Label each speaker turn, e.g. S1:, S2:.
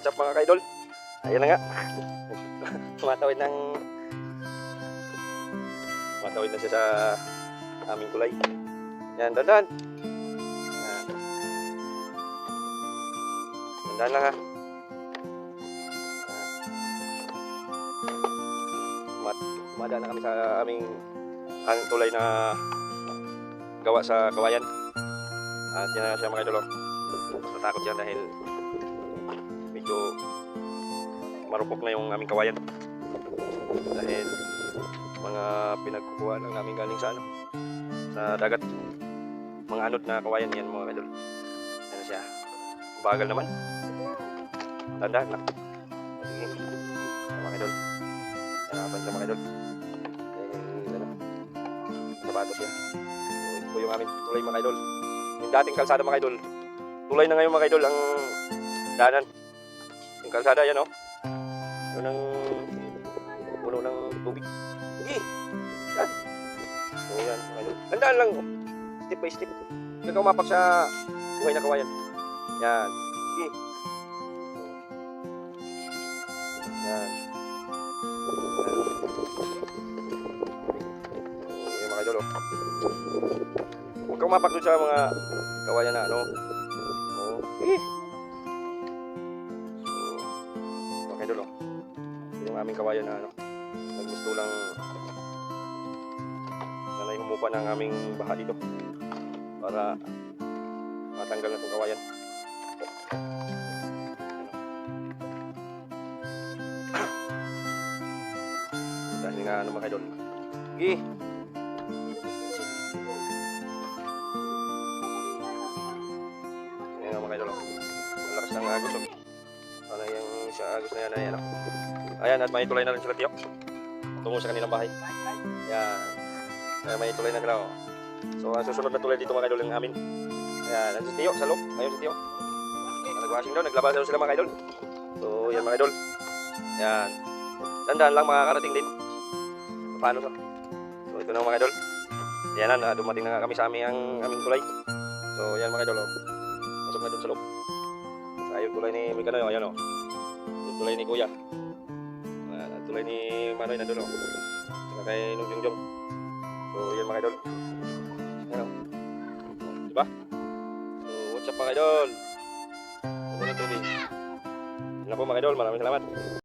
S1: what's up mga kaidol? Ayan na nga. Tumatawid na siya sa aming kulay. Yan, dandan. Yan. Dandan lang ha. Tumadaan na kami sa aming tulay na gawa sa kawayan. At yan na siya mga idol. Natakot siya dahil medyo marupok na yung aming kawayan. Dahil mga pinagkukuha lang namin galing sa sa dagat. Mga anod na kawayan yan mga idol. Yan na siya. Bagal naman. Tandaan na. Sige. Mga idol. Hanapan siya mga idol. Sapatos yan. Ito po yung aming tulay mga idol. Yung dating kalsada mga idol. Tulay na ngayon mga idol ang daanan. Yung kalsada yan yun ang puno ng tubig. Sige. Yan. So yan mga idol. Tandaan lang. Step by step. Huwag kang umapak sa buhay na kawayan. Yan. Sige. Yan. Yan mga idol. Huwag kang umapak doon sa mga kawayan na sige. So, okay idol yung aming kawayan na naggusto lang na humupa ng aming baha dito para matanggal na itong kawayan. Dahil nga mga idol. Sige. Ayan mga idol. Malakas ng agos ano yung sa agos na yan. Ayan at may tulay na rin sila tiyo. Tungo sa kanilang bahay. Ayan. Ayan may tulay na sila So ang susunod na tulay dito mga idol yung amin. Ayan. Ang si tiyo sa loob. Ayun si tiyo. Nagwashing daw. Naglabas daw sila mga idol. So yan mga idol. Ayan. Tandaan lang makakarating din. Paano so? So ito na mga idol. Ayan na, dumating na nga kami sa aming tulay. So yan mga idol. Pasok na dun sa loob. Ayun tulay ni Mikano. Ayan yung tulay ni Kuya. Tulay ni Manoy na dun saka kay Nungjungjong. So yan mga idol. Ayan diba? So what's up mga idol? Ito na tubig. Yan na po mga idol. Maraming salamat.